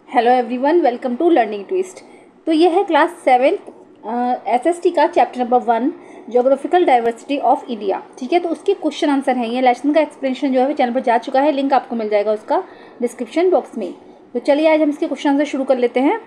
Hello everyone, welcome to learning twist. तो ये है क्लास 7th एसएसटी का chapter number 1 geographical diversity of India. ठीक है, तो उसके क्वेश्चन आंसर हैं। ये लेसन का एक्सप्लेनेशन जो है वो चैनल पर जा चुका है, लिंक आपको मिल जाएगा उसका डिस्क्रिप्शन बॉक्स में। तो चलिए आज हम इसके क्वेश्चन आंसर शुरू कर लेते हैं।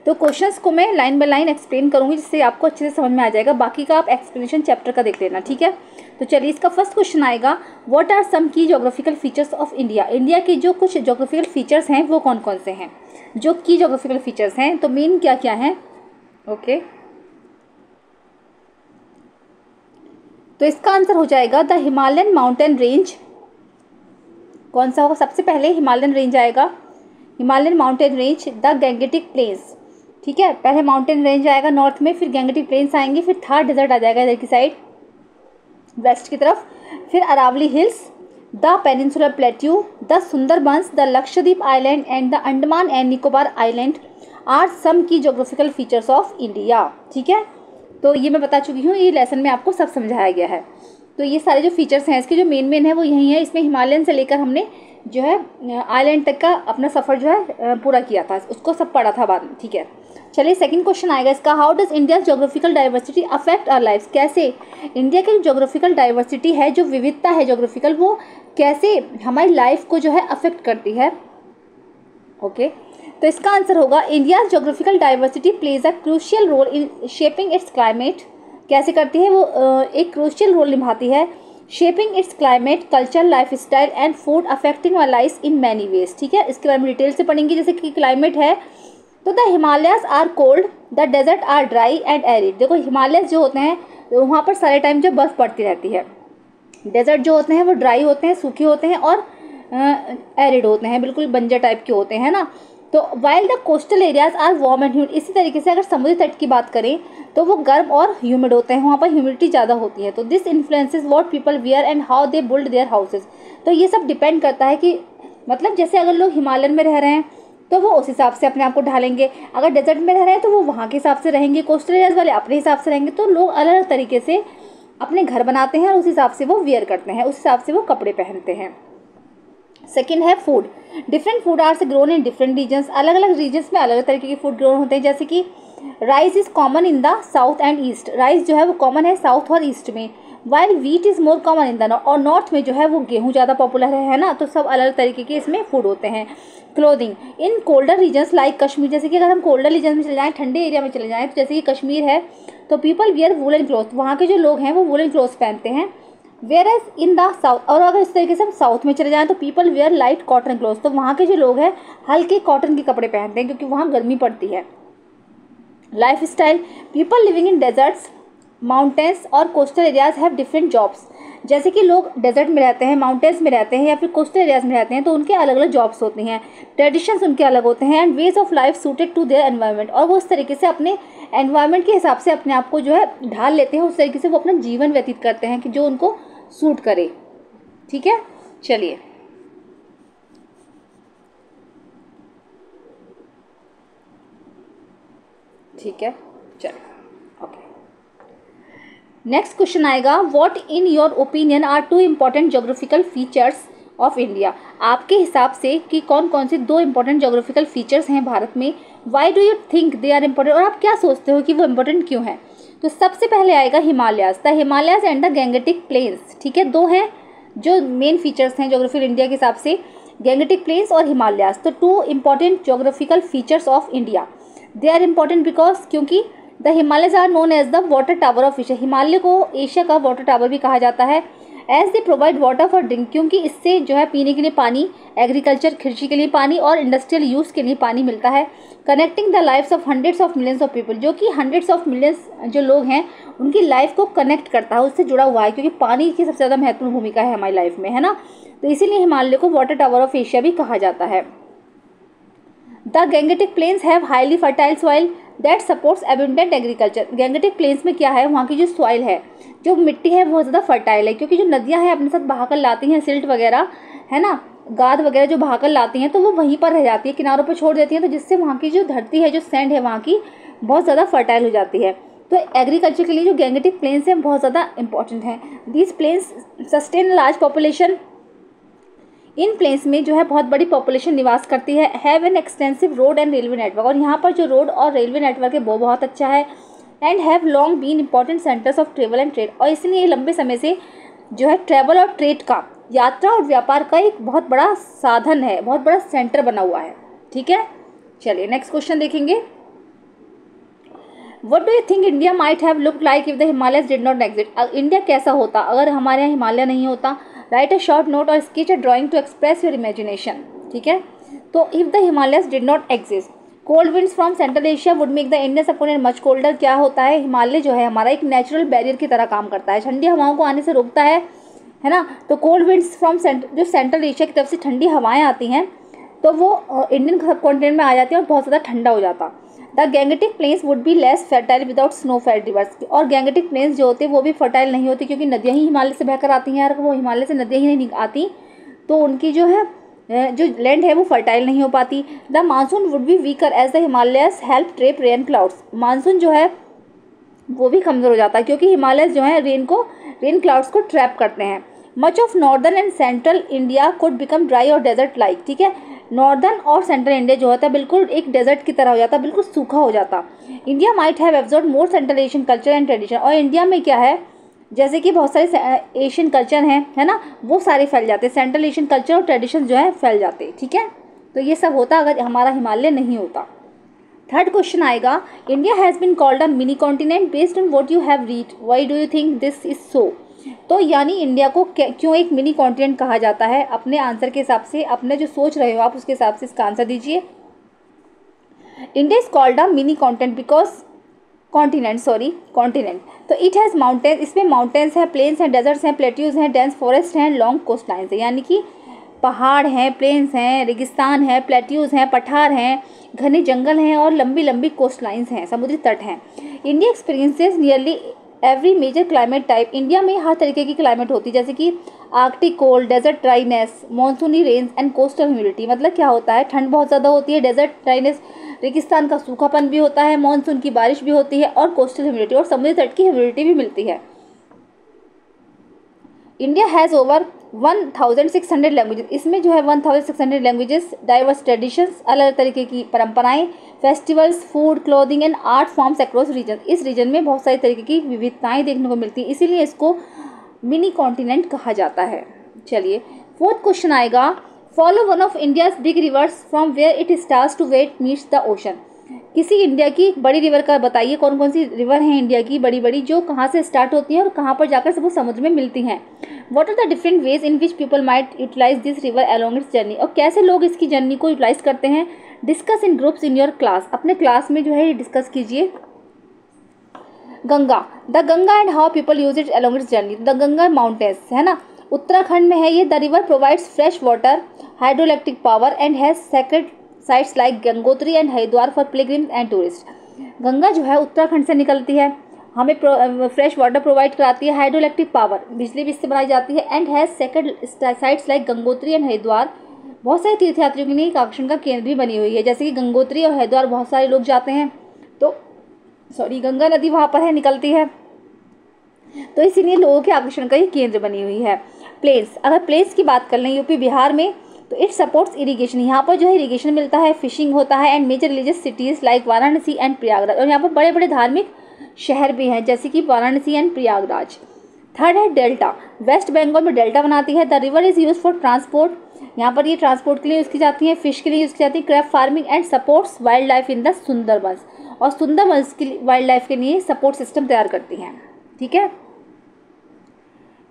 तो क्वेश्चंस को मैं लाइन बाय लाइन एक्सप्लेन करूंगी जिससे आपको अच्छे से समझ में आ जाएगा। बाकी का आप एक्सप्लेनेशन चैप्टर का देख लेना, ठीक है। तो चलिए इसका फर्स्ट क्वेश्चन आएगा, what are some key geographical features of India. India के जो कुछ ज्योग्राफिकल फीचर्स हैं वो कौन कौन से हैं, जो की ज्योग्राफिकल फीचर्स हैं, तो मेन क्या क्या हैं। ओके, तो इसका आंसर हो जाएगा द हिमालयन माउंटेन रेंज। कौन सा होगा, सबसे पहले हिमालयन रेंज आएगा, Himalayan mountain range, the Gangetic plains. ठीक है, पहले माउंटेन रेंज आएगा नॉर्थ में, फिर गैंगेटिक प्लेन्स आएंगे, फिर थार डेजर्ट आ जाएगा इधर की साइड वेस्ट की तरफ, फिर Aravalli hills, the peninsular plateau, the Sundarbans, the Lakshadweep island and the Andaman and Nicobar island are some key geographical features of India. ठीक है, तो ये मैं बता चुकी हूँ, ये लेसन में आपको सब समझाया गया है। तो ये सारे जो फीचर्स हैं इसके जो मेन है वो यही है। इसमें हिमालयन से लेकर हमने जो है आइलैंड तक का अपना सफ़र जो है पूरा किया था, उसको सब पढ़ा था बाद में। ठीक है, चलिए सेकंड क्वेश्चन आएगा इसका, how does India geographical diversity affect our lifes. कैसे इंडिया की ज्योग्राफिकल डाइवर्सिटी है, जो विविधता है ज्योग्राफिकल, वो कैसे हमारी लाइफ को जो है अफेक्ट करती है। ओके, तो इसका आंसर होगा India geographical diversity plays a crucial role in shaping its climate. कैसे करती है वो, एक क्रूशियल रोल निभाती है shaping its climate, culture, lifestyle and food affecting our life in many ways. ठीक है, इसके बारे में डिटेल से पढ़ेंगे। जैसे कि क्लाइमेट है तो the Himalayas are cold, the desert are dry and arid. देखो हिमालयस जो होते हैं तो वहाँ पर सारे टाइम जो बर्फ़ पड़ती रहती है, डेजर्ट जो होते हैं वो ड्राई होते हैं, सूखे होते हैं, और एरिड होते हैं, बिल्कुल बंजर टाइप के होते हैं ना। तो while the coastal areas are warm and humid. इसी तरीके से अगर समुद्री तट की बात करें तो वो गर्म और ह्यूमिड होते हैं, वहाँ पर ह्यूमिडिटी ज़्यादा होती है। तो this influences what people wear and how they build their houses. तो ये सब डिपेंड करता है कि मतलब जैसे अगर लोग हिमालय में रह रहे हैं तो वो उस हिसाब से अपने आप को ढालेंगे, अगर डेजर्ट में रह रहे हैं तो वो वहाँ के हिसाब से रहेंगे, कोस्टल एरियाज वाले अपने हिसाब से रहेंगे। तो लोग अलग अलग तरीके से अपने घर बनाते हैं और उस हिसाब से वो वियर करते हैं, उस हिसाब से वो कपड़े पहनते हैं। सेकेंड है food, different food are grown in different regions. अलग अलग रीजन्स में अलग अलग तरीके के फूड ग्रोन होते हैं। जैसे कि rice is common in the south and east, rice जो है वो कॉमन है साउथ और ईस्ट में, while wheat is more common in the north, और नॉर्थ में जो है वो गेहूँ ज़्यादा पॉपुलर है ना। तो सब अलग अलग तरीके के इसमें फूड होते हैं। क्लोथिंग इन कोल्डर रीजन्स लाइक कश्मीर, जैसे कि अगर हम कोल्डर रीजन में चले जाएँ, ठंडे एरिया में चले जाएँ, तो जैसे कि कश्मीर है तो पीपल वियर वुलन क्लॉथ, वहाँ के जो लोग हैं वो वुलन क्लॉथ पहनते हैं। Whereas in the south, और अगर इस तरीके से हम साउथ में चले जाएँ तो people wear light cotton cloth, तो वहाँ के जो लोग हैं हल्के कॉटन के कपड़े पहनते हैं क्योंकि वहाँ गर्मी पड़ती है। Life style, people living in deserts, mountains और coastal areas have different jobs. जैसे कि लोग डेजर्ट में रहते हैं, माउंटेन्स में रहते हैं या फिर कोस्टल एरियाज में रहते हैं तो उनके अलग अलग जॉब्स होती हैं, ट्रेडिशंस उनके अलग होते हैं, and ways of life suited to their environment, और वो उस तरीके से अपने एनवायरनमेंट के हिसाब से अपने आप को जो है ढाल लेते हैं, उस तरीके से वो अपना जीवन व्यतीत करते हैं कि जो उनको सूट करे। ठीक है, चलिए ठीक है, चलिए ओके। नेक्स्ट क्वेश्चन आएगा, what in your opinion are 2 important geographical features of India. आपके हिसाब से कि कौन कौन से 2 इम्पॉर्टेंट ज्योग्राफिकल फीचर्स हैं भारत में, why do you think they are important, और आप क्या सोचते हो कि वो इम्पोर्टेंट क्यों है। तो सबसे पहले आएगा Himalayas, the Himalayas and the Gangetic plains. ठीक है, 2 हैं जो मेन फीचर्स हैं ज्योग्राफिकल इंडिया के हिसाब से, गैंगेटिक प्लेन्स और हिमालयाज। तो 2 important geographical features of India, they are important because क्योंकि the Himalayas are known as the water tower of Asia. Himalaya को एशिया का वाटर टावर भी कहा जाता है। As they provide water for drink, क्योंकि इससे जो है पीने के लिए पानी, एग्रीकल्चर कृषि के लिए पानी और इंडस्ट्रियल यूज़ के लिए पानी मिलता है। Connecting the lifes of hundreds of millions of people, जो कि हंड्रेड्स ऑफ मिलियंस जो लोग हैं उनकी लाइफ को कनेक्ट करता है, उससे जुड़ा हुआ है, क्योंकि पानी की सबसे ज़्यादा महत्वपूर्ण भूमिका है हमारी लाइफ में, है ना। तो इसीलिए हिमालय को वाटर टावर ऑफ एशिया भी कहा जाता है। The Gangetic planes have highly fertile soil that supports abundant agriculture. Gangetic plains में क्या है, वहाँ की जो सॉइल है, जो मिट्टी है बहुत ज़्यादा फर्टाइल है, क्योंकि जो नदियाँ हैं अपने साथ बहाकर लाती हैं सिल्ट वगैरह, है ना, गाद वगैरह जो बहाकर लाती हैं तो वो वहीं पर रह जाती है, किनारों पर छोड़ देती हैं, तो जिससे वहाँ की जो धरती है, जो सैंड है वहाँ की बहुत ज़्यादा फर्टाइल हो जाती है। तो एग्रीकल्चर के लिए जो गैंगेटिक प्लेन्स हैं बहुत ज़्यादा इंपॉर्टेंट हैं। These plains sustain large population in plains में जो है बहुत बड़ी पॉपुलेशन निवास करती है। Have an extensive road and railway network, और यहाँ पर जो रोड और रेलवे नेटवर्क है वो बहुत अच्छा है। And have long been important centres of travel and trade, और इसलिए ये लंबे समय से जो है ट्रैवल और ट्रेड का, यात्रा और व्यापार का एक बहुत बड़ा साधन है, बहुत बड़ा सेंटर बना हुआ है। ठीक है, चलिए नेक्स्ट क्वेश्चन देखेंगे। What do you think India might have looked like if the Himalayas did not exist? India कैसा होता अगर हमारे यहाँ हिमालय नहीं होता? राइट अ शॉर्ट नोट और sketch a drawing to express your imagination. ठीक है, तो if the Himalayas did not exist, cold winds from central Asia would make the Indian subcontinent much colder. क्या होता है, हिमालय जो है हमारा एक नेचुरल बैरियर की तरह काम करता है, ठंडी हवाओं को आने से रोकता है ना। तो कोल्ड विंड्स फ्रॉम जो सेंट्रल एशिया की तरफ से ठंडी हवाएं आती हैं तो वो इंडियन सबकॉन्टिनेंट में आ जाती हैं और बहुत ज़्यादा ठंडा हो जाता। The Gangetic plains would be less fertile without snow fed rivers, और गैंगेटिक प्लेन्स जो होते हैं वो भी फर्टाइल नहीं होती क्योंकि नदियाँ ही हिमालय से बहकर आती हैं, और वो हिमालय से नदियाँ ही नहीं आती तो उनकी जो है जो लैंड है वो फर्टाइल नहीं हो पाती। The monsoon would be weaker as the Himalayas help trap rain clouds, monsoon जो है वो भी कमज़ोर हो जाता है क्योंकि हिमालय जो है रेन क्लाउड्स को ट्रैप करते हैं। Much of northern and central India could become dry और डेजर्ट लाइक। ठीक है, नॉर्दर्न और सेंट्रल इंडिया जो होता है बिल्कुल एक डेजर्ट की तरह हो जाता, बिल्कुल सूखा हो जाता। India might have absorb more central Asian culture and tradition, और इंडिया में क्या है जैसे कि बहुत सारे एशियन कल्चर हैं, है ना, वो सारे फैल जाते, सेंट्रल एशियन कल्चर और ट्रेडिशन जो है फैल जाते। ठीक है, तो ये सब होता अगर हमारा हिमालय नहीं होता। थर्ड क्वेश्चन आएगा, India has been called a mini continent based on what you have read, why do you think this is so. तो यानी इंडिया को क्यों एक मिनी कॉन्टिनेंट कहा जाता है, अपने आंसर के हिसाब से, अपने जो सोच रहे हो आप उसके हिसाब से इसका आंसर दीजिए। India is called a mini continent because continent, तो इट हैज़ माउंटेन, इसमें माउंटेन्स हैं, प्लेन्स हैं, डेजर्ट्स हैं, प्लेट्यूज हैं, डेंस फॉरेस्ट हैं, लॉन्ग कोस्ट लाइन्स हैं, यानी कि पहाड़ हैं, प्लेन्स हैं, रेगिस्तान हैं, प्लेट्यूज हैं, पठार हैं, घने जंगल हैं और लंबी लंबी कोस्ट लाइन्स हैं, समुद्री तट हैं। India experiences nearly every major climate type, India में हर तरीके की क्लाइमेट होती है जैसे कि आर्कटिक कोल्ड, डेजर्ट ड्राइनेस, मॉनसूनी रेन्स एंड कोस्टल ह्यूमिडिटी। मतलब क्या होता है, ठंड बहुत ज़्यादा होती है, डेजर्ट ड्राइनेस, रेगिस्तान का सूखापन भी होता है, मॉनसून की बारिश भी होती है और कोस्टल ह्यूमिडिटी और समुद्री तट की ह्यूमिडिटी भी मिलती है। इंडिया हैज़ ओवर 1600 लैंग्वेजेस, इसमें जो है 1600 लैंग्वेजेस, डाइवर्स ट्रेडिशंस, अलग तरीके की परंपराएं, festivals, food, clothing and art forms across region. इस रीजन में बहुत सारी तरीके की विविधताएं देखने को मिलती है, इसीलिए इसको मिनी कॉन्टिनेंट कहा जाता है। चलिए फोर्थ क्वेश्चन आएगा, follow one of India's big rivers from where it starts to where it meets the ocean. किसी इंडिया की बड़ी रिवर का बताइए, कौन कौन सी रिवर हैं इंडिया की बड़ी बड़ी जो कहाँ से स्टार्ट होती हैं और कहाँ पर जाकर सब वो समुद्र में मिलती हैं। What are the different ways in which people might utilise this river along its journey, और कैसे लोग इसकी जर्नी को यूटिलाइज करते हैं। Discuss in groups in your class, अपने क्लास में जो है ये डिस्कस कीजिए। Ganga, the Ganga and how people use it along its journey, the Ganga mountains है ना, उत्तराखंड में है ये। The river provides fresh water, hydroelectric power and has sacred sites like Gangotri and Haridwar for pilgrims and tourist. Ganga जो है उत्तराखंड से निकलती है, हमें फ्रेश वाटर प्रोवाइड कराती है, हाइड्रोइलेक्ट्रिक पावर बिजली भी इससे बनाई जाती है, and has sacred sites like Gangotri and Haridwar, बहुत सारे तीर्थयात्रियों के लिए एक आकर्षण का केंद्र भी बनी हुई है, जैसे कि गंगोत्री और हरिद्वार बहुत सारे लोग जाते हैं, तो गंगा नदी वहाँ पर है, निकलती है, तो इसीलिए लोगों के आकर्षण का ये केंद्र बनी हुई है। प्लेन्स, अगर प्लेन्स की बात कर लें यूपी बिहार में, तो इट सपोर्ट्स इरिगेशन, यहाँ पर जो है इरिगेशन मिलता है, फिशिंग होता है, and major religious cities like Varanasi and Prayagraj, और यहाँ पर बड़े बड़े धार्मिक शहर भी हैं जैसे कि वाराणसी एंड प्रयागराज। थर्ड है डेल्टा, वेस्ट बंगाल में डेल्टा बनाती है। The river is use for transport, यहाँ पर ये ट्रांसपोर्ट के लिए यूज़ की जाती है, फिश के लिए यूज़ की जाती है, crab farming and supports wild life in the Sundarbans, और सुंदरबंस की वाइल्ड लाइफ के लिए सपोर्ट सिस्टम तैयार करती हैं। ठीक है,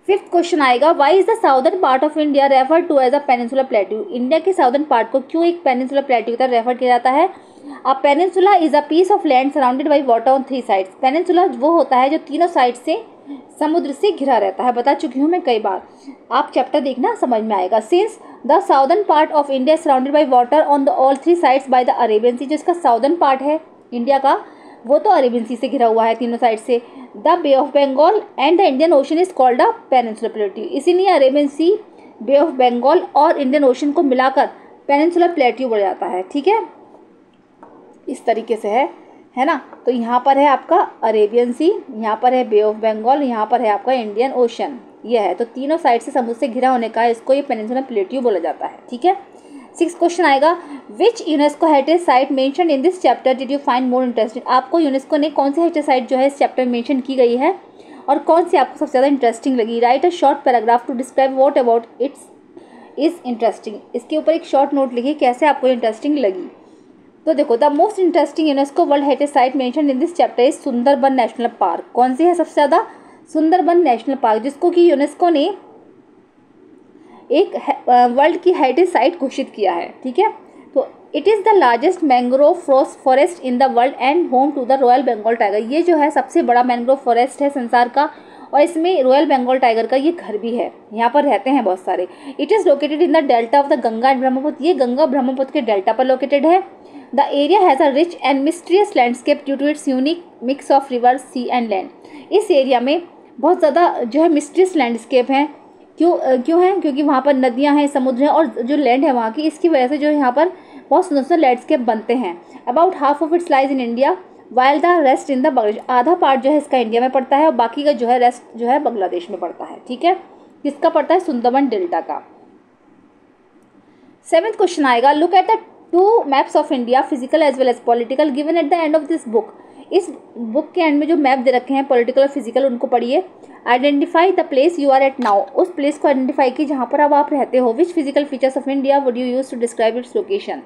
फिफ्थ क्वेश्चन आएगा, why is the southern part of India refer to as a peninsular plateau, India के साउदर्न पार्ट को क्यों एक पेनिनसुलर प्लेट्यू की तरह रेफर किया जाता है। A peninsula is a piece of land surrounded by water on three sides, peninsula वो होता है जो तीनों साइड से समुद्र से घिरा रहता है, बता चुकी हूँ मैं कई बार, आप चैप्टर देखना समझ में आएगा। Since the southern part of India surrounded by water on the all three sides by the Arabian sea, जो इसका साउदर्न पार्ट है इंडिया का वो तो अरेबियन सी से घिरा हुआ है तीनों साइड से। The bay of Bengal and the Indian ocean is called a peninsular plateau, इसीलिए Arabian sea, bay of Bengal और इंडियन ओशन को मिलाकर पेनिनसुलर प्लेट्यू बढ़ जाता है। ठीक है, इस तरीके से है ना, तो यहाँ पर है आपका अरेबियन सी, यहाँ पर है बे ऑफ बंगाल, यहाँ पर है आपका इंडियन ओशन। ये है, तो तीनों साइड से समुद्र से घिरा होने का इसको ये पेनिनसुलर प्लेट्यू बोला जाता है। ठीक है, 6 क्वेश्चन आएगा, which UNESCO heritage site mention in this chapter did you find more interesting. आपको यूनेस्को ने कौन सी हेरिटेज साइट जो है इस चैप्टर में मेंशन की गई है और कौन सी आपको सबसे ज़्यादा इंटरेस्टिंग लगी। Write a short paragraph to describe what about its is interesting. इसके ऊपर एक शॉर्ट नोट लिखिए कैसे आपको इंटरेस्टिंग लगी। तो देखो, the most interesting UNESCO world heritage site mention in this chapter is Sundarban national park. कौन सी है सबसे ज़्यादा? सुंदरबन नेशनल पार्क, जिसको कि यूनेस्को ने एक वर्ल्ड की हेरिटेज साइट घोषित किया है। ठीक है, तो it is the largest mangrove forest in the world and home to the royal Bengal tiger. ये जो है सबसे बड़ा मैंग्रोव फॉरेस्ट है संसार का और इसमें रॉयल बंगाल टाइगर का ये घर भी है, यहाँ पर रहते हैं बहुत सारे। It is located in the delta of the Ganga and Brahmaputra. ये गंगा ब्रह्मपुत्र के डेल्टा पर लोकेटेड है। The area has a rich and mysterious landscape due to its unique mix of river, sea and land. इस एरिया में बहुत ज़्यादा जो है मिस्टीरियस लैंडस्केप हैं। क्यों है? क्योंकि वहाँ पर नदियाँ हैं, समुद्र हैं और जो लैंड है वहाँ की, इसकी वजह से जो यहाँ पर बहुत सुंदर सुंदर लैंडस्केप बनते हैं। About half of its lies in India while the rest in the Bangladesh. आधा पार्ट जो है इसका इंडिया में पड़ता है और बाकी का जो है रेस्ट जो है बांग्लादेश में पड़ता है। ठीक है, किसका पड़ता है? सुंदरबन डेल्टा का। 7th क्वेश्चन आएगा, look at the 2 maps of India physical as well as political given at the end of this book. इस बुक के एंड में जो मैप दे रखे हैं पॉलिटिकल और फिजिकल, उनको पढ़िए। Identify the place you are at now. उस प्लेस को आइडेंटिफाई की जहाँ पर अब आप रहते हो। Which physical features of India would you use to describe its location.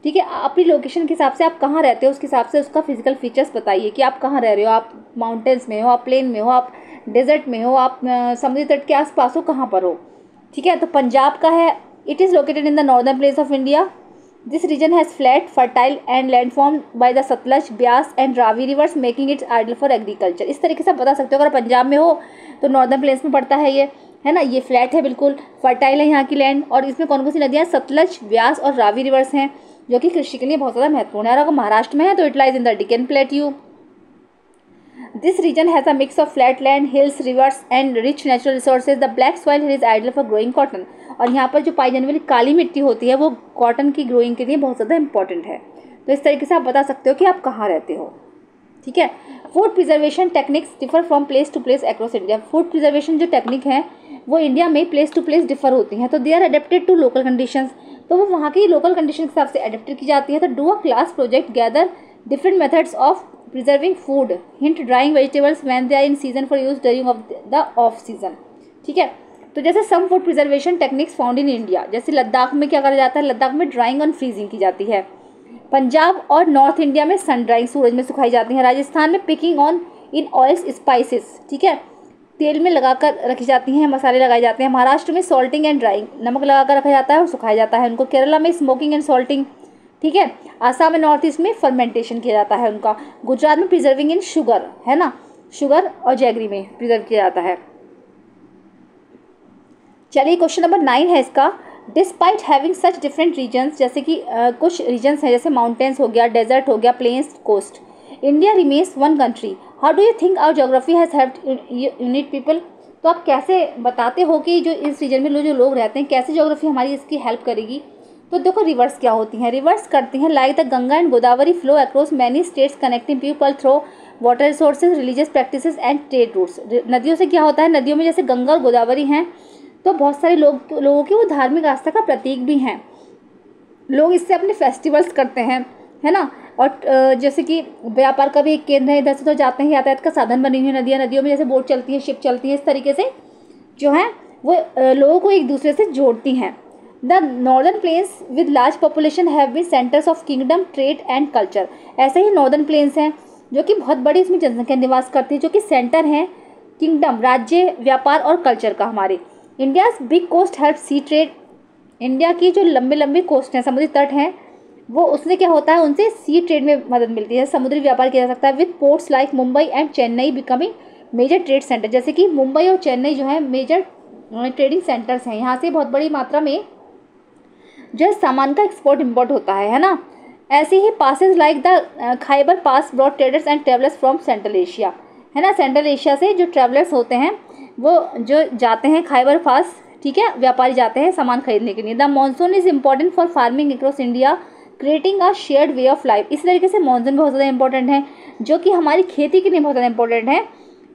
ठीक है, अपनी लोकेशन के हिसाब से आप कहाँ रहते हो उसके हिसाब से उसका फिजिकल फीचर्स बताइए कि आप कहाँ रह रहे हो। आप माउंटेन्स में हो, आप प्लेन में हो, आप डेजर्ट में हो, आप समुद्री तट के आसपास हो, कहाँ पर हो। ठीक है, तो पंजाब का है। It is located in the northern place of India. This region has flat fertile and land form by the Sutlej, Beas and Ravi rivers making its ideal for agriculture. इस तरीके से आप बता सकते हो। अगर पंजाब में हो तो नॉर्दर्न प्लेस में पड़ता है ये, है ना। ये फ्लैट है, बिल्कुल फर्टाइल है यहाँ की लैंड और इसमें कौन कौन सी नदियाँ? सतलज, ब्यास और रावी रिवर्स हैं जो कि कृषि के लिए बहुत ज़्यादा महत्वपूर्ण है। और अगर महाराष्ट्र में है तो it lies in the Deccan plateau. This region has a mix of flat land, hills, rivers and rich natural resources. The black soil here is ideal for growing cotton. और यहाँ पर जो पाई जाने वाली काली मिट्टी होती है वो कॉटन की ग्रोइंग के लिए बहुत ज़्यादा इंपॉर्टेंट है। तो इस तरीके से आप बता सकते हो कि आप कहाँ रहते हो। ठीक है, food preservation techniques differ from place to place across India. Food preservation जो टेक्निक है वो इंडिया में प्लेस टू प्लेस डिफर होती हैं। तो they are adapted to local conditions. तो वो वहाँ की लोकल कंडीशन के हिसाब से अडेप्टेड की जाती है। तो do a class project gather different methods of preserving food, hint drying vegetables when they are in season for use during off the off season. ठीक है, तो जैसे some food preservation techniques found in India, जैसे लद्दाख में क्या करा जाता है? लद्दाख में ड्राइंग और फ्रीजिंग की जाती है। पंजाब और नॉर्थ इंडिया में सन ड्राइंग, सूरज में सुखाई जाती है। राजस्थान में picking on in oils spices, ठीक है, तेल में लगाकर रखी जाती हैं, मसाले लगाए जाते हैं। महाराष्ट्र में सॉल्टिंग एंड ड्राइंग, नमक लगाकर रखा जाता है और सुखाया जाता है उनको। केरला में स्मोकिंग एंड सॉल्टिंग, ठीक है। आसाम में नॉर्थ ईस्ट में फर्मेंटेशन किया जाता है उनका। गुजरात में प्रिजर्विंग इन शुगर, है ना, शुगर और जैगरी में प्रिजर्व किया जाता है। चलिए क्वेश्चन नंबर 9 है इसका, despite having such different regions, जैसे कि कुछ रीजन्स हैं जैसे माउंटेन्स हो गया, डेजर्ट हो गया, plains, coast, India remains one country. How do you think our geography has helped unite people. तो आप कैसे बताते हो कि जो इस रीजन में जो लोग रहते हैं कैसे ज्योग्राफी हमारी इसकी हेल्प करेगी। तो देखो रिवर्स क्या होती हैं, रिवर्स करती हैं like the Ganga and Godavari flow across many states connecting people through water resources, religious practices and trade routes. नदियों से क्या होता है, नदियों में जैसे गंगा और गोदावरी हैं तो बहुत सारे लोगों की वो धार्मिक आस्था का प्रतीक भी हैं। लोग इससे अपने फेस्टिवल्स करते हैं, है ना। और जैसे कि व्यापार का भी एक केंद्र है, इधर से तो जाते हैं, यातायात का साधन बनी हुई है नदियाँ, नदियों में जैसे बोट चलती है, शिप चलती है, इस तरीके से जो है वो लोगों को एक दूसरे से जोड़ती हैं। The northern plains with large population have been centres of kingdom, trade and culture. ऐसे ही नॉर्दर्न प्लेन्स हैं जो कि बहुत बड़ी इसमें जनसंख्या निवास करती है, जो कि सेंटर हैं किंगडम, राज्य, व्यापार और कल्चर का हमारे। इंडियाज़ बिग कोस्ट हेल्प सी ट्रेड। इंडिया की जो लंबे लंबे कोस्ट हैं, समुद्री तट हैं, वो उससे क्या होता है, उनसे सी ट्रेड में मदद मिलती है, समुद्री व्यापार किया जा सकता है। With ports like Mumbai and Chennai becoming major trade centre, जैसे कि मुंबई और चेन्नई जो है मेजर ट्रेडिंग सेंटर्स हैं। यहाँ से बहुत बड़ी मात्रा में जो है सामान का एक्सपोर्ट इम्पोर्ट होता है ना। ऐसे ही passes like the Khyber pass brought traders and travellers from central Asia, है ना। सेंट्रल एशिया से जो ट्रेवलर्स होते हैं वो जो जाते हैं खाइबर पास, ठीक है, व्यापारी जाते हैं सामान खरीदने के लिए। The monsoon is important for farming across India creating a shared way of life. इस तरीके से मानसून बहुत ज़्यादा इंपॉर्टेंट है जो कि हमारी खेती के लिए बहुत ज़्यादा इंपॉर्टेंट है,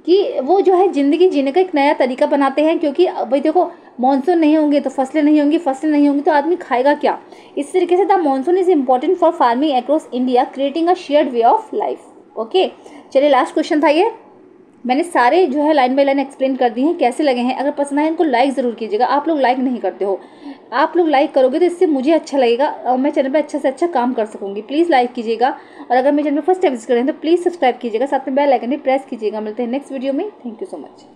कि वो जो है ज़िंदगी जीने का एक नया तरीका बनाते हैं, क्योंकि भाई देखो मानसून नहीं होंगे तो फसलें नहीं होंगी, फसलें नहीं होंगी तो आदमी खाएगा क्या। इस तरीके से the monsoon is important for farming across India creating a shared way of life. Okay, चलिए लास्ट क्वेश्चन था ये। मैंने सारे जो है लाइन बाय लाइन एक्सप्लेन कर दिए हैं, कैसे लगे हैं। अगर पसंद आए इनको लाइक ज़रूर कीजिएगा। आप लोग लाइक नहीं करते हो, आप लोग लाइक करोगे तो इससे मुझे अच्छा लगेगा और मैं चैनल पे अच्छा से अच्छा काम कर सकूँगी। प्लीज़ लाइक कीजिएगा और अगर मेरे चैनल में फर्स्ट टाइम विजिट करें तो प्लीज़ सब्सक्राइब कीजिएगा, साथ में बेल आइकन भी प्रेस कीजिएगा। मिलते हैं नेक्स्ट वीडियो में। Thank you so much.